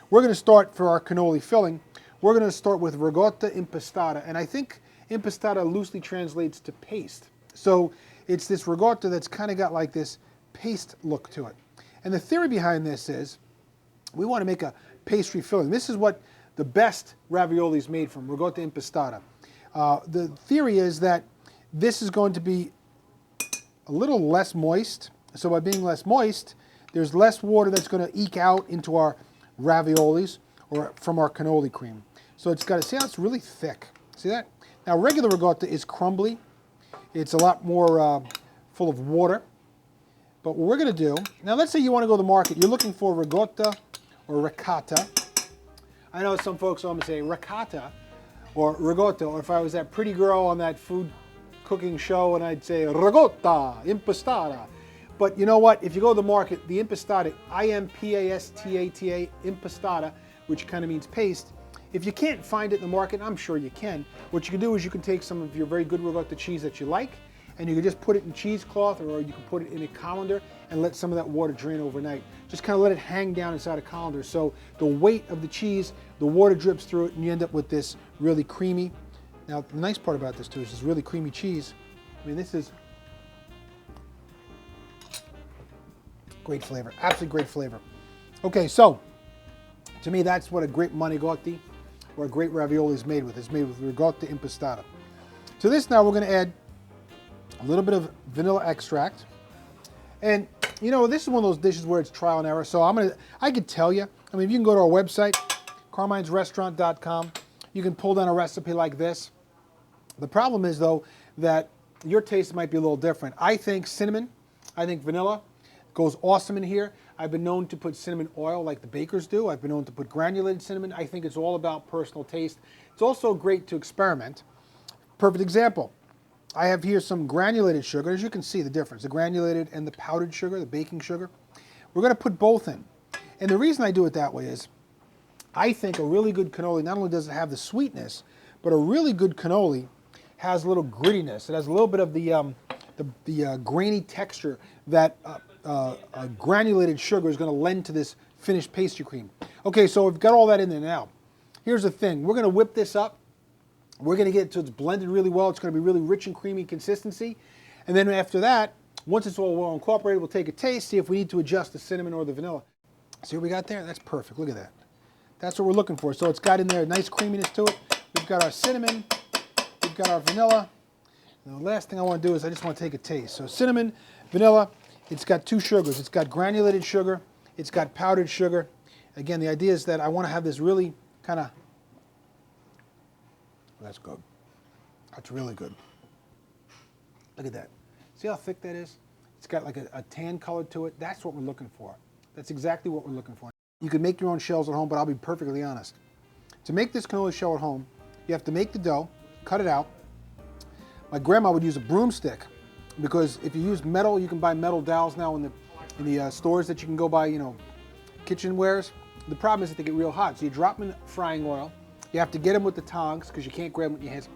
we're going to start for our cannoli filling. We're going to start with ricotta impastata, and I think impastata loosely translates to paste. So it's this ricotta that's kind of got like this paste look to it. And the theory behind this is we want to make a pastry filling. This is what the best ravioli is made from, ricotta impastata. The theory is that this is going to be a little less moist. So by being less moist, there's less water that's going to eke out into our raviolis or from our cannoli cream. So it's got to, see how it's really thick? See that? Now regular ricotta is crumbly. It's a lot more full of water. But what we're going to do, now let's say you want to go to the market, you're looking for ricotta or ricotta. I know some folks always say ricotta or ricotta, or if I was that pretty girl on that food cooking show and I'd say ricotta, impastata. But you know what, if you go to the market, the impastata, I-M-P-A-S-T-A-T-A, impastata, which kind of means paste, if you can't find it in the market, I'm sure you can, what you can do is you can take some of your very good ricotta cheese that you like, and you can just put it in cheesecloth, or you can put it in a colander and let some of that water drain overnight. Just kind of let it hang down inside a colander, so the weight of the cheese, the water drips through it, and you end up with this really creamy. Now, the nice part about this too is this really creamy cheese. I mean, this is great flavor, absolutely great flavor. Okay, so to me, that's what a great manicotti or a great ravioli is made with. It's made with ricotta impastata. To this now, we're going to add a little bit of vanilla extract. And you know, this is one of those dishes where it's trial and error. So I could tell you, I mean, if you can go to our website, CarminesRestaurant.com, you can pull down a recipe like this. The problem is though, that your taste might be a little different. I think cinnamon, I think vanilla goes awesome in here. I've been known to put cinnamon oil like the bakers do. I've been known to put granulated cinnamon. I think it's all about personal taste. It's also great to experiment. Perfect example. I have here some granulated sugar. As you can see the difference, the granulated and the powdered sugar, the baking sugar. We're going to put both in. And the reason I do it that way is I think a really good cannoli, not only does it have the sweetness, but a really good cannoli has a little grittiness. It has a little bit of the grainy texture that granulated sugar is going to lend to this finished pastry cream. Okay, so we've got all that in there now. Here's the thing. We're going to whip this up. We're going to get it so it's blended really well. It's going to be really rich and creamy consistency. And then after that, once it's all well incorporated, we'll take a taste, see if we need to adjust the cinnamon or the vanilla. See what we got there? That's perfect. Look at that. That's what we're looking for. So it's got in there a nice creaminess to it. We've got our cinnamon. We've got our vanilla. And the last thing I want to do is I just want to take a taste. So cinnamon, vanilla, it's got two sugars. It's got granulated sugar. It's got powdered sugar. Again, the idea is that I want to have this really kind of, that's good. That's really good. Look at that. See how thick that is? It's got like a tan color to it. That's what we're looking for. That's exactly what we're looking for. You can make your own shells at home, but I'll be perfectly honest. To make this cannoli shell at home, you have to make the dough, cut it out. My grandma would use a broomstick because if you use metal, you can buy metal dowels now in the stores that you can go buy, you know, kitchenwares. The problem is that they get real hot. So you drop them in frying oil. You have to get them with the tongs because you can't grab them with your hands.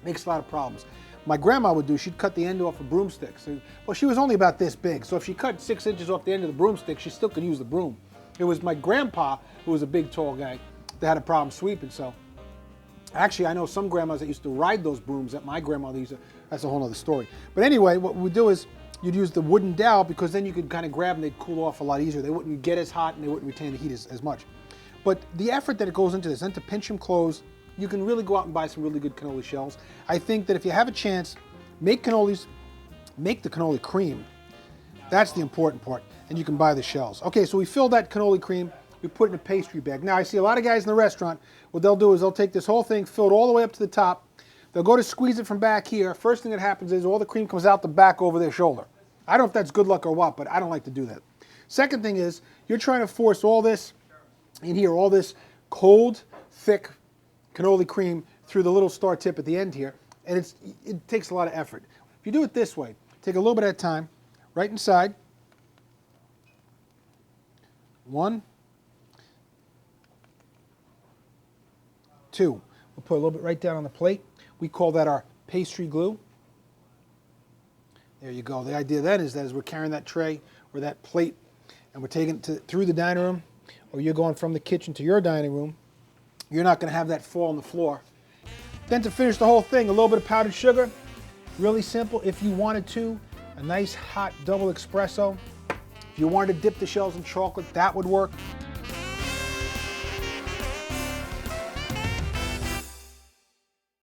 Makes a lot of problems. My grandma would do, she'd cut the end off of broomsticks. Well, she was only about this big, so if she cut 6 inches off the end of the broomstick, she still could use the broom. It was my grandpa, who was a big, tall guy, that had a problem sweeping, so. Actually, I know some grandmas that used to ride those brooms that my grandmother used to, that's a whole other story. But anyway, what we do is, you'd use the wooden dowel because then you could kind of grab them, they'd cool off a lot easier. They wouldn't get as hot and they wouldn't retain the heat as much. But the effort that it goes into this, and to pinch them close, you can really go out and buy some really good cannoli shells. I think that if you have a chance, make cannolis, make the cannoli cream. That's the important part, and you can buy the shells. Okay, so we fill that cannoli cream, we put it in a pastry bag. Now, I see a lot of guys in the restaurant, what they'll do is they'll take this whole thing, fill it all the way up to the top, they'll go to squeeze it from back here. First thing that happens is all the cream comes out the back over their shoulder. I don't know if that's good luck or what, but I don't like to do that. Second thing is, you're trying to force all this in here, all this cold, thick cannoli cream through the little star tip at the end here, and it takes a lot of effort. If you do it this way, take a little bit at a time, right inside, 1, 2. We'll put a little bit right down on the plate. We call that our pastry glue. There you go. The idea then is that as we're carrying that tray or that plate and we're taking it through the dining room or you're going from the kitchen to your dining room, you're not going to have that fall on the floor. Then to finish the whole thing, a little bit of powdered sugar. Really simple. If you wanted to, a nice hot double espresso. If you wanted to dip the shells in chocolate, that would work.